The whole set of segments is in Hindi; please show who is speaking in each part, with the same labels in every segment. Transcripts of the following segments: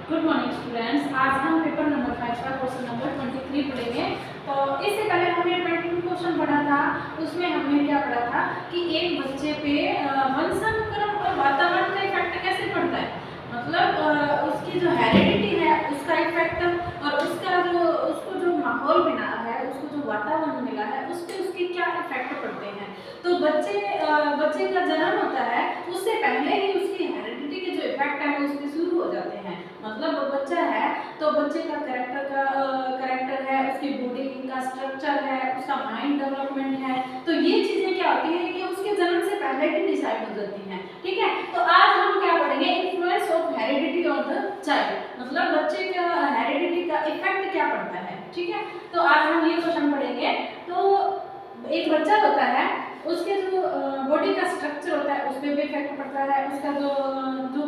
Speaker 1: Good morning students. आज हम पेपर नंबर 5 का क्वेश्चन नंबर 23 पढ़ेंगे। तो इससे पहले हमने 22 क्वेश्चन पढ़ा था। उसमें हमने क्या पढ़ा था कि एक बच्चे पे वंशानुक्रम और वातावरण का इफेक्ट कैसे पड़ता है। मतलब उसकी जो हेरिडिटी है उसका इफेक्ट और उसको जो माहौल मिला है, उसको जो वातावरण मिला है, उस पर उसके क्या इफेक्ट पड़ते हैं। तो बच्चे का जन्म होता है, उससे पहले ही उसकी हेरिडिटी के जो इफेक्ट है वो उसके शुरू हो जाते हैं। मतलब बच्चा है तो बच्चे का करेक्टर है, उसकी बॉडी का स्ट्रक्चर है, उसका माइंड डेवलपमेंट है। तो ये चीजें क्या होती है कि उसके जन्म से पहले ही डिसाइड हो जाती हैं। ठीक है, तो आज हम क्या पढ़ेंगे, influence of heredity on the child. मतलब बच्चे का हेरिडिटी का इफेक्ट क्या पड़ता है। ठीक है, तो आज हम ये क्वेश्चन पढ़ेंगे। तो एक बच्चा होता है, उसके जो बॉडी का स्ट्रक्चर होता है उस पर भी इफेक्ट पड़ता है, उसका जो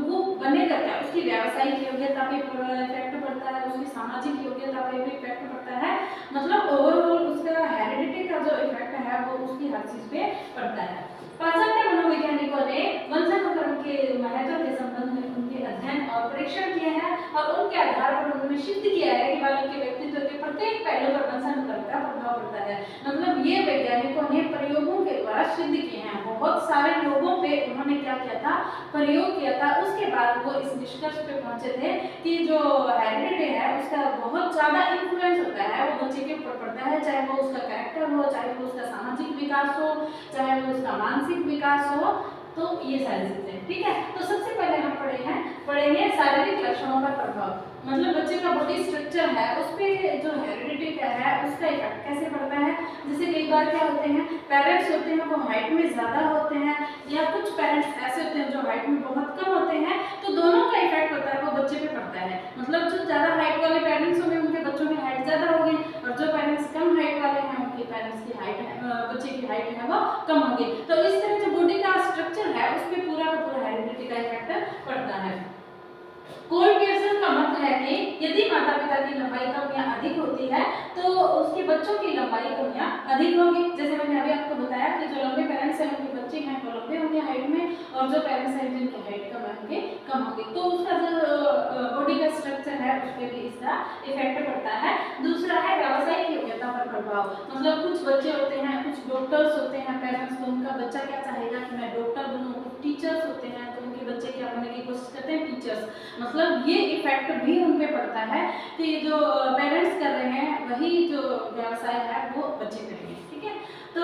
Speaker 1: वो बने करता है उसकी व्यावसायिक योग्यता पे इफेक्ट पड़ता है, उसकी सामाजिक योग्यता पे भी इफेक्ट पड़ता है। मतलब ओवरऑल उसका हेरिडिटी का जो इफेक्ट है वो उसकी हर चीज पे पड़ता है। पाश्चात्य मनोवैज्ञानिकों ने वंशानुक्रम के महत्व के संबंध में उनके अध्ययन और परीक्षण किए हैं और उनके आधार पर उन्होंने सिद्ध किया है कि बालक के व्यक्तित्व के प्रत्येक पहलू पर वंशानुक्रम का प्रभाव पड़ता है। मतलब ये वैज्ञानिकों ने प्रयोगों के द्वारा सिद्ध किए हैं। बहुत सारे लोगों पे उन्होंने क्या किया था, प्रयोग किया था। उसके बाद वो इस निष्कर्ष पे पहुंचे थे कि जो हेरिडिटी है उसका बहुत ज्यादा इन्फ्लुएंस होता है, वो बच्चे के ऊपर पड़ता है, चाहे वो उसका कैरेक्टर हो, चाहे वो उसका सामाजिक विकास हो, चाहे वो उसका मानसिक विकास हो। तो ये सारी चीजें। ठीक है, तो सबसे पहले हम पढ़ेंगे शारीरिक लक्षणों का प्रभाव। मतलब बच्चे का बॉडी स्ट्रक्चर है उस पे जो हेरिडिटी का है उसका इफेक्ट कैसे पड़ता है। जैसे कई बार क्या होते हैं, पेरेंट्स होते हैं वो हाइट में ज्यादा होते हैं, या कुछ पेरेंट्स ऐसे होते हैं जो हाइट में बहुत कम होते हैं। तो दोनों का इफेक्ट होता है वो बच्चे पे पड़ता है। मतलब जो ज्यादा हाइट वाले पेरेंट्स होंगे उनके बच्चों की हाइट ज्यादा होगी, और जो पेरेंट्स कम हाइट वाले हैं उनके पेरेंट्स की हाइट बच्चे की हाइट है वो कम होगी। तो इस तरह जो बॉडी का स्ट्रक्चर है उस पर पूरा का पूरा हेरिडिटी का इफेक्ट पड़ता है। कोल पियर्सन का मत है कि यदि माता पिता की लंबाई कमियां अधिक होती है तो उसके बच्चों की लंबाई कमियां अधिक होगी। जैसे मैंने अभी आपको बताया कि जो लंबे पेरेंट्स हैं उनके बच्चे हैं तो लंबे होंगे हाइट में, और जो पेरेंट्स हैं जिनकी हाइट कम होंगे कम होगी। तो उसका जो बॉडी का स्ट्रक्चर है उस पर भी इसका इफेक्ट पड़ता है। दूसरा है व्यावसायिक योग्यता पर प्रभाव। मतलब कुछ बच्चे होते हैं, कुछ डॉक्टर्स होते हैं पेरेंट्स, तो उनका बच्चा क्या चाहेगा कि मैं डॉक्टर बनूं। कुछ टीचर्स होते हैं तो उनके बच्चे क्या बनने की कोशिश करते हैं, टीचर्स। मतलब ये इफेक्ट भी उन पे पड़ता है कि जो पेरेंट्स कर रहे हैं वही जो व्यवसाय है वो बच्चे करेंगे। ठीक है, तो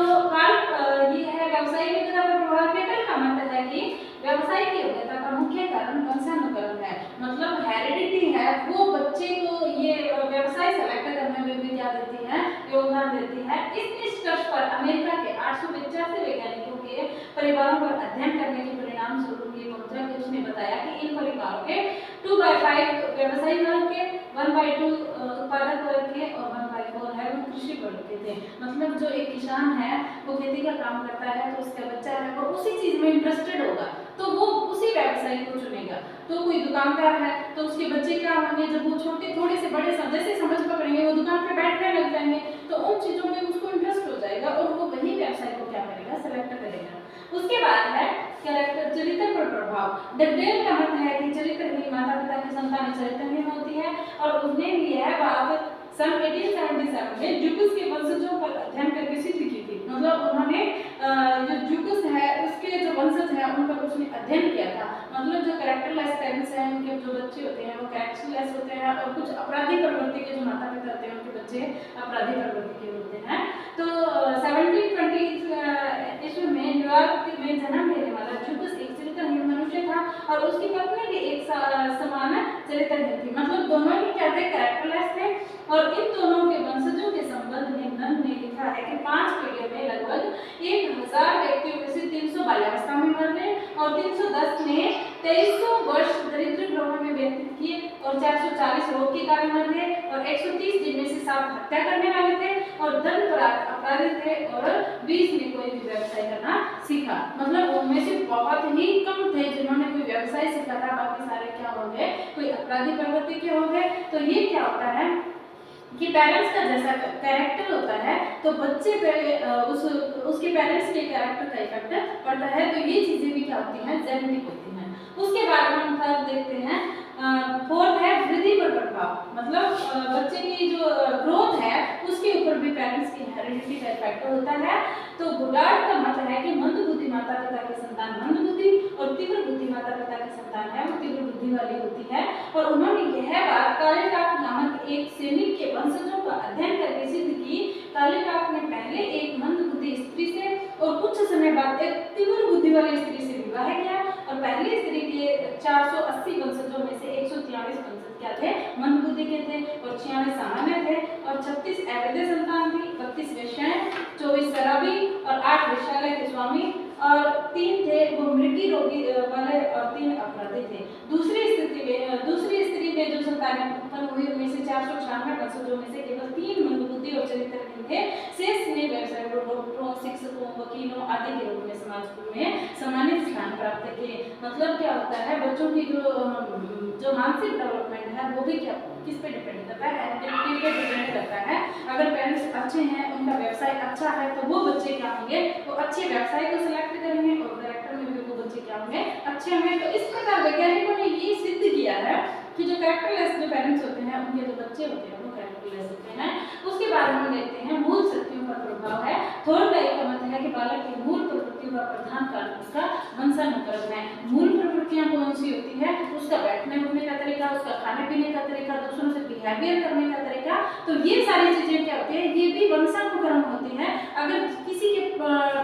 Speaker 1: ये है व्यावसायिक योग्यता पर प्रभाव। केटल का मतलब है कि व्यावसायिक योग्यता का मुख्य कारण वंशानुक्रम है। मतलब हेरिडिटी है वो बच्चे को ये व्यवसाय सेलेक्ट करने में भी क्या देती है, योगदान देती है। इस निष्कर्ष पर अमेरिका के 885 वैज्ञानिकों के परिवारों पर अध्ययन करने के परिणाम स्वरूप ये पहुंचा कि उसने बताया कि इन परिवारों के 2/5 व्यवसायिक वर्ग के, 1/2 उत्पादक वर्ग के और 1/4 है वो कृषि वर्ग के थे। मतलब जो एक किसान है वो खेती का काम करता है तो उसका बच्चा है वो उसी चीज में इंटरेस्टेड होगा तो वो उसी व्यवसाय को चुनेगा। तो कोई दुकानदार है तो उसके बच्चे क्या होंगे, जब वो छोटे थोड़े से बड़े जैसे समझ पकड़ेंगे वो दुकान पे बैठने लग जाएंगे तो उन चीजों में उसको इंटरेस्ट हो जाएगा और वो वही व्यवसाय को क्या करेगा, सेलेक्ट करेगा। उसके बाद है कैरेक्टर, चरित्र पर प्रभाव। डगडेल का मत है कि चरित्रहीन माता पिता की संतान चरित्रहीन होती है, और उसने भी यह बात सन 1877 में ड्यूकस के वंशजों पर अध्ययन करके सिद्ध की थी। मतलब उन्होंने जो ड्यूकस है उसके जो वंशज हैं उन पर उसने अध्ययन किया था। मतलब जो कैरेक्टरलेस पेरेंट्स हैं उनके जो बच्चे होते हैं वो कैरेक्टरलेस होते हैं, और कुछ अपराधी प्रवृत्ति के जो माता पिता होते हैं उनके बच्चे अपराधी प्रवृत्ति के होते हैं। तो 1720 ईस्वी में न्यूयॉर्क में जन्म लेने वाला ड्यूकस एक चरित्रहीन मनुष्य था और उसकी पत्नी भी एक समान चरित्रहीन थी। मतलब दोनों ही क्या थे, कैरेक्टरलेस थे। और इन दोनों के वंशजों के संबंध में नन ने लिखा है कि 5 पीढ़ियों में लगभग 1000 व्यक्तियों में से 300 बाल्यावस्था में मर गए और 310 ने 2300 वर्ष दरिद्र गृह में व्यतीत किए और 440 रोग के कारण मर गए और 130 जिनमें से 7 हत्या करने वाले थे और धन अपराधी थे और 20 ने कोई भी व्यवसाय करना सीखा। मतलब उनमें से बहुत ही कम थे जिन्होंने कोई व्यवसाय सीखा था, बाकी सारे क्या हो गए, कोई अपराधी प्रवृत्ति के हो गए। तो ये क्या होता है कि पेरेंट्स का जैसा कैरेक्टर होता है तो बच्चे पे उसके पेरेंट्स के कैरेक्टर का इफेक्ट पड़ता है। तो ये चीजें भी क्या होती हैं, जेनेटिक होती हैं। उसके बाद हम थर्ड देखते हैं, फोर्थ है प्रभाव, मतलब बच्चे की जो ग्रोथ है उसके ऊपर भी पेरेंट्स की हेरिडिटी का इफेक्ट होता है। तो गुडार्ड का मत है कि मंद बुद्धि माता पिता की संतान मंद बुद्धि और तीव्र बुद्धि माता पिता की संतान है वो तीव्र बुद्धि वाली होती है। और उन्होंने यह बात कालेटाक नामक एक सैनिक के वंशजों का अध्ययन करके सिद्ध की। कालेटाक ने पहले एक मंद बुद्धि स्त्री से और कुछ समय बाद एक तीव्र बुद्धि वाली स्त्री से विवाह किया और पहली स्त्री के 480 वंशजों में से 143 वंशज क्या थे, मंद बुद्धि के थे और 96 सामान्य थे और 36 अवैध संतान थी, 32 वेश्याएं, 24 शराबी और 8 वेश्यालय के स्वामी और 3 थे वो मृगी रोगी वाले और 3 अपराधी थे। दूसरी स्त्री में जो संतानें उत्पन्न हुई उनमें से 496 वंशजों में से केवल 3 मंद बुद्धि और चरित्रहीन थे। शेष ने व्यवसायियों, डॉक्टरों, शिक्षकों, वकीलों आदि के रूप में समाज में सम्मानित स्थान प्राप्त किए। मतलब क्या होता है, बच्चों की जो मानसिक डेवलपमेंट है वो भी क्या किस पे डिपेंड करता है, हेरिडिटी पे डिपेंड करता है। अगर पेरेंट्स अच्छे हैं, उनका व्यवसाय अच्छा है तो वो बच्चे क्या होंगे, वो अच्छे व्यवसाय को सिलेक्ट करेंगे और कैरेक्टर में भी वो बच्चे क्या होंगे, अच्छे होंगे। तो इस प्रकार वैज्ञानिकों ने ये सिद्ध किया है कि जो कैरेक्टरलेस जो पेरेंट्स होते हैं उनके जो बच्चे होते हैं वो कैरेक्टरलेस होते हैं। उसके बाद हम देखते हैं मूल शक्तियों का प्रभाव है। थॉर्नडाइक का मत है कि बालक की मूल प्रवृत्तियों का प्रधान कारण उसका वंशानुक्रम है। मूल प्रवृत्तियां कौन सी होती है, उसका बैठने उठने का तरीका, उसका खाने पीने का तरीका, दूसरों से बिहेवियर करने का तरीका, तो ये सारी चीजें क्या होती है, ये भी वंशानुक्रम होती है। अगर किसी के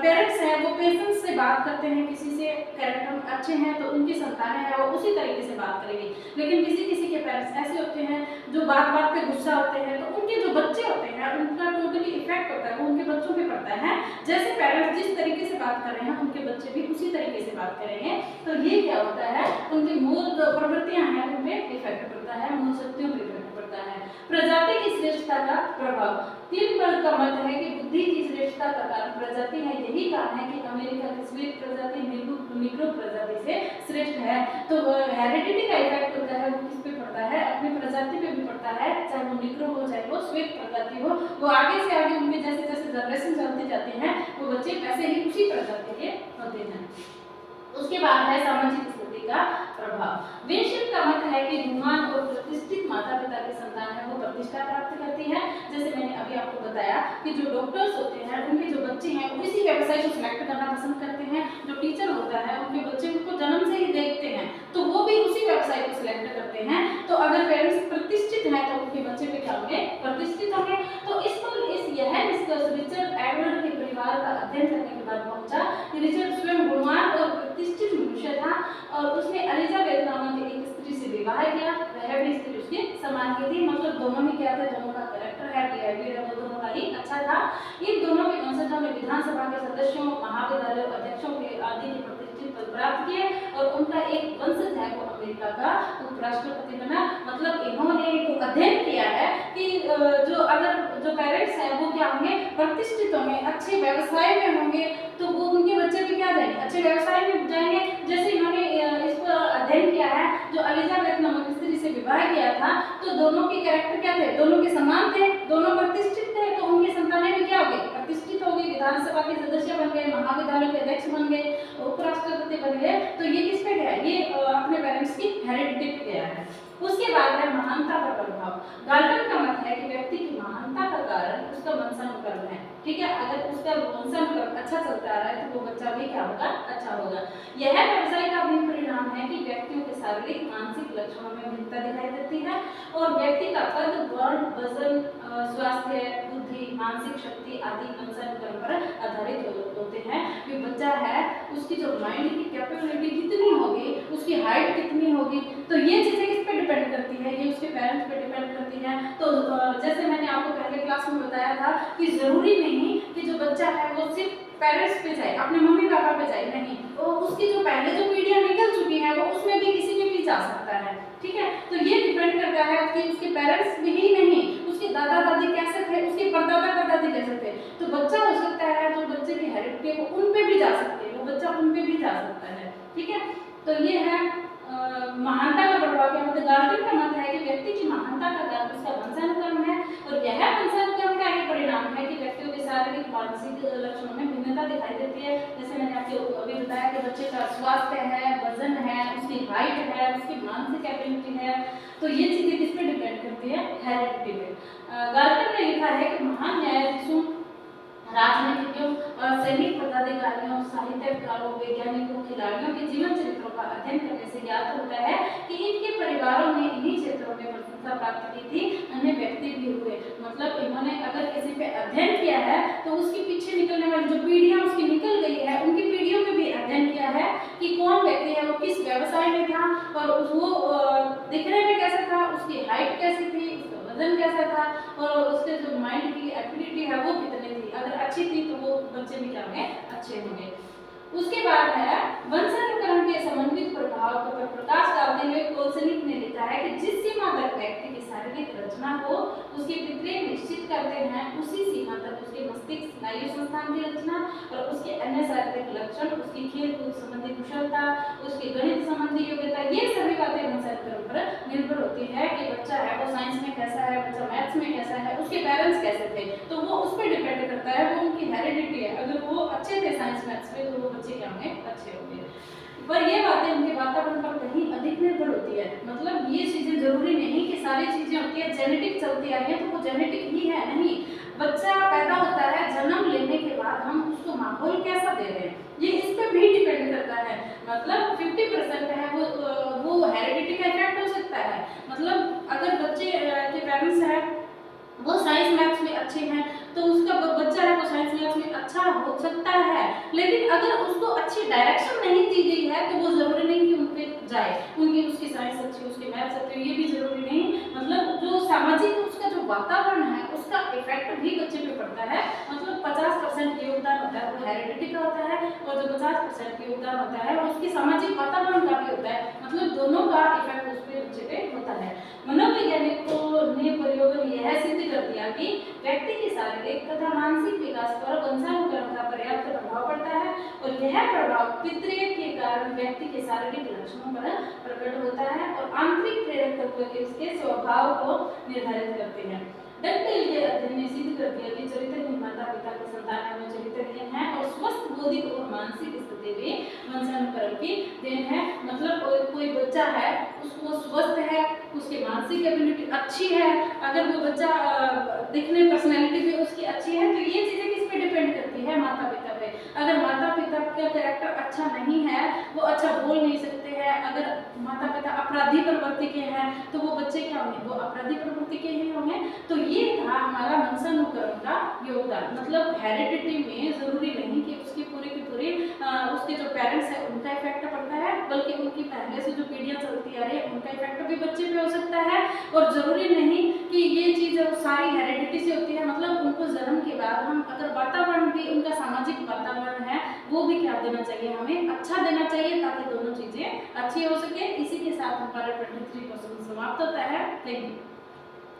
Speaker 1: पेरेंट्स हैं वो पेशेंस से बात करते हैं, किसी से कैरेक्टर अच्छे हैं तो उनकी संतानें हैं वो उसी तरीके से बात करेगी। लेकिन किसी के पेरेंट्स ऐसे होते हैं जो बात बात पे गुस्सा होते हैं तो उनके जो बच्चे होते हैं उनका टोटली इफेक्ट होता है, वो उनके बच्चों पे पड़ता है। जैसे पेरेंट्स जिस तरीके से बात कर रहे हैं उनके बच्चे भी उसी तरीके से बात करेंगे। तो ये क्या होता है, उनकी मूल प्रवृत्तियां हैं उन पे इफेक्ट पड़ता है, मूल शक्तियों पे इफेक्ट पड़ता है। प्रजाति की श्रेष्ठता का प्रभाव। तीन वर्ग का मत है कि बुद्धि की श्रेष्ठता का कारण प्रजाति है। यही कारण है कि अमेरिका की श्वेत प्रजाति निग्रो प्रजाति से श्रेष्ठ है। तो हेरिडिटी का इफेक्ट होता है वो किस पे पड़ता है, अपनी प्रजाति पे भी पड़ता है, चाहे वो निग्रो हो चाहे वो श्वेत प्रजाति हो। वो आगे से आगे उनके जैसे जैसे जनरेशन चलती जाती है वो बच्चे वैसे ही उसी प्रजाति के होते हैं। उसके बाद है सामाजिक स्थिति का प्रभाव। विंशट का मत है कि गुणवान और प्रतिष्ठित माता पिता की संतान है वो प्रतिष्ठा प्राप्त करती है। जैसे मैंने अभी आपको बताया कि जो डॉक्टर्स होते हैं उनके जो बच्चे हैं वो इसी व्यवसाय को सिलेक्ट करना पसंद करते हैं। जो टीचर होता है उनके बच्चे उनको जन्म से ही देखते हैं तो वो भी उसी व्यवसाय को सिलेक्ट करते हैं। तो अगर पेरेंट्स प्रतिष्ठित हैं तो उनके बच्चे भी क्या होंगे, प्रतिष्ठित होंगे। तो इस पर यह निष्कर्ष रिचर्ड एडवर्ड के परिवार का अध्ययन करने के बाद पहुंचा कि रिचर्ड स्वयं गुणवान और प्रतिष्ठित मनुष्य था और उसने एलिजाबेथ नामक एक स्त्री से विवाह किया। वह भी स्त्री उसके समान की थी, मतलब दोनों में क्या था, दोनों का कैरेक्टर है, बिहेवियर है वो दोनों का ही अच्छा था। इन दोनों के वंशजों ने विधानसभा के सदस्यों, महाविद्यालय अध्यक्षों के आदि के प्रतिष्ठित पद प्राप्त किए और उनका एक वंशज है वो अमेरिका का उपराष्ट्रपति बना। मतलब इन्होंने एक अध्ययन किया है कि जो पेरेंट्स हैं वो क्या होंगे, प्रतिष्ठित होंगे, अच्छे व्यवसाय में होंगे तो वो उनके बच्चे भी क्या जाएंगे, अच्छे व्यवसाय में जाएंगे। जैसे इन्होंने इस पर अध्ययन किया है, जो एलिजाबेथ नामक स्त्री से विवाह किया था तो दोनों के कैरेक्टर क्या थे, दोनों के समान थे, दोनों प्रतिष्ठित थे, तो उनकी संतानें भी क्या हो गई, प्रतिष्ठित हो गई, विधानसभा के सदस्य बन गए, महाविद्यालय के अध्यक्ष बन गए, उपराष्ट्रपति बन गए। तो ये किस पे गया, ये अपने पेरेंट्स की हेरिडिटी पे गया है। उसके बाद है महानता का प्रभाव। गाल्टन का मत है कि व्यक्ति की महानता का कारण उसका वंशानुक्रम है। ठीक है, अगर उसका वंशानुक्रम अच्छा चलता आ रहा है तो वो बच्चा भी क्या होगा, अच्छा होगा। यह व्यवसाय का भी परिणाम है कि व्यक्तियों के शारीरिक मानसिक लक्षणों में भिन्नता दिखाई देती है और व्यक्ति का कद, वर्ण, वजन, स्वास्थ्य, बुद्धि, मानसिक शक्ति आदि वंशानुक्रम पर आधारित होते हैं। कि बच्चा है उसकी जो माइंड की कैपेबिलिटी कितनी होगी, उसकी हाइट कितनी होगी, तो ये चीजें किस पे डिपेंड करती है, ये उसके पेरेंट्स पे डिपेंड करती है। तो जैसे मैंने आपको पहले क्लास में बताया था कि जरूरी नहीं कि जो बच्चा है वो सिर्फ पेरेंट्स पे जाए, अपने मम्मी पापा पे जाए, नहीं, तो उसकी जो पहले जो पीढ़ियां निकल चुकी है वो उसमें भी किसी में भी जा सकता है। ठीक है, तो ये डिपेंड करता है कि उसके पेरेंट्स भी ही नहीं, उसके दादा दादी कैसे थे, उसके परदादा परदादी कैसे थे। तो बच्चा हो सकता है जो बच्चे की हेरिडिटी है वो उन पे भी जा सकती है, वो बच्चा उन पे भी जा सकता है। ठीक है, तो ये है महानता का प्रभाव। क्या मतलब गार्टन का मत है कि व्यक्ति की महानता का कारण उसका वंशानुक्रम है और यह वंशानुक्रम का एक परिणाम है कि व्यक्तियों के शारीरिक मानसिक लक्षणों में भिन्नता दिखाई देती है। जैसे मैंने आपको अभी बताया कि बच्चे का स्वास्थ्य है, वजन है, उसकी हाइट है, उसकी मानसिक एबिलिटी है, तो ये चीजें किस पे डिपेंड करती होती है हेरिडिटी पे। गार्टर ने लिखा है कि महान न्यायाधीशों, राजनीतिज्ञों और सैनिक पदाधिकारियों, साहित्यकारों, वैज्ञानिकों, खिलाड़ियों के जीवन चरित्रों का अध्ययन करने से ज्ञात होता है कि इनके परिवारों ने इन्हीं क्षेत्रों में प्रशंसा प्राप्त की थी, अन्य व्यक्ति भी हुए। मतलब इन्होंने अगर किसी पे अध्ययन किया है तो उसके पीछे निकलने वाली जो पीढ़ियां उसकी निकल गई है, उनकी पीढ़ियों में भी अध्ययन किया है कि कौन व्यक्ति है, वो किस व्यवसाय में था और वो दिखने में कैसा था, उसकी हाइट कैसी थी, उसका वजन कैसा था और उसके जो माइंड की एबिलिटी है वो कितनी थी। अगर अच्छी थी तो वो बच्चे भी क्या होंगे, अच्छे होंगे। उसके बाद है वंशानुक्रम के समन्वित प्रभाव पर प्रकाश डालते हुए कोलसनिक ने लिखा है कि जिस सीमा तक व्यक्ति की शारीरिक रचना को उसके पितृ निश्चित करते हैं, उसी सीमा तक उसके मस्तिष्क स्नायु संस्थान की रचना और उसके अन्य शारीरिक लक्षण, उसकी खेल कूद संबंधी कुशलता, उसकी गणित संबंधी योग्यता, ये सभी बातें वंशानुक्रम पर निर्भर होती है कि बच्चा है वो साइंस में कैसा है, बच्चा मैथ्स में कैसा है, उसके पेरेंट्स कैसे थे, तो वो उस पर डिपेंड करता है, वो उनकी हेरिडिटी है। अगर वो अच्छे थे साइंस मैथ्स में तो वो बच्चे क्या होंगे, अच्छे होंगे। पर ये बातें उनके वातावरण पर कहीं अधिक निर्भर होती है। मतलब ये चीजें जरूरी नहीं कि सारी चीजें होती है जेनेटिक चलती आ रही है तो वो जेनेटिक ही है, नहीं। बच्चा पैदा होता है, जन्म लेने के बाद हम उसको माहौल कैसा दे रहे हैं ये इस पे भी डिपेंड करता है। मतलब 50% है वो हेरिडिटी का इफेक्ट हो सकता है। मतलब अगर बच्चे के पेरेंट्स है वो साइंस मैथ्स में अच्छे हैं तो उसका बच्चा है वो साइंस मैथ्स में अच्छा हो सकता है, लेकिन अगर उसको अच्छी डायरेक्शन नहीं दी गई है तो वो जरूरी नहीं कि उन पे जाए, उनकी उसकी साइंस अच्छी उसकी मैथ्स अच्छी ये भी जरूरी नहीं। मतलब जो सामाजिक उसका जो वातावरण है उसका इफेक्ट भी बच्चे पे पड़ता है। मतलब 50% योगदान होता है वो हेरिडिटी का होता है और जो 50% योगदान होता है वो उसकी सामाजिक वातावरण का भी होता है। मतलब दोनों का इफेक्ट उस पे बच्चे पे होता है। मनोवैज्ञानिकों ने प्रयोग में यह सिद्ध कर दिया कि व्यक्ति के शारीरिक तथा मानसिक विकास पर वंशानुक्रम का पर्याप्त प्रभाव पड़ता है और यह प्रभाव पितृ के कारण व्यक्ति के शारीरिक लक्षणों पर प्रकट होता है और आंतरिक प्रेरक तत्व के उसके स्वभाव को निर्धारित करते हैं। डगडेल के अध्ययन ने सिद्ध कर दिया कि चरित्रहीन माता पिता की संतान में चरित्रहीन है और स्वस्थ बौद्धिक और मानसिक स्थिति भी वंशानुक्रम की देन है। मतलब कोई बच्चा है उसको स्वस्थ है, उसकी मानसिक एबिलिटी अच्छी है, अगर वो बच्चा दिखने पर्सनैलिटी भी उसकी अच्छी है तो ये चीजें किस पे डिपेंड करती है, माता पिता पे। अगर माता पिता का कैरेक्टर अच्छा नहीं है, वो अच्छा बोल नहीं सकते हैं, अगर माता पिता अपराधी प्रवृत्ति के हैं तो वो बच्चे क्या होंगे, वो अपराधी प्रवृत्ति के ही होंगे। तो ये था हमारा वंशानुक्रम का योगदान। मतलब हेरिडिटी में जरूरी नहीं कि उसकी पूरी की पूरी उसके जो पेरेंट्स है उनका इफेक्ट पड़ता है, बल्कि उनकी पहले से जो पीढ़ियां चलती आ रही है उनका इफेक्ट भी बच्चे पे हो सकता है। और जरूरी नहीं कि ये चीज सारी हेरिडिटी से होती है। मतलब उनको जन्म के बाद हम अगर वातावरण भी उनका सामाजिक वातावरण है वो भी क्या देना चाहिए, हमें अच्छा देना चाहिए ताकि दोनों चीजें अच्छी हो सके। इसी के साथ हमारा 23 क्वेश्चन समाप्त होता है। Thank you.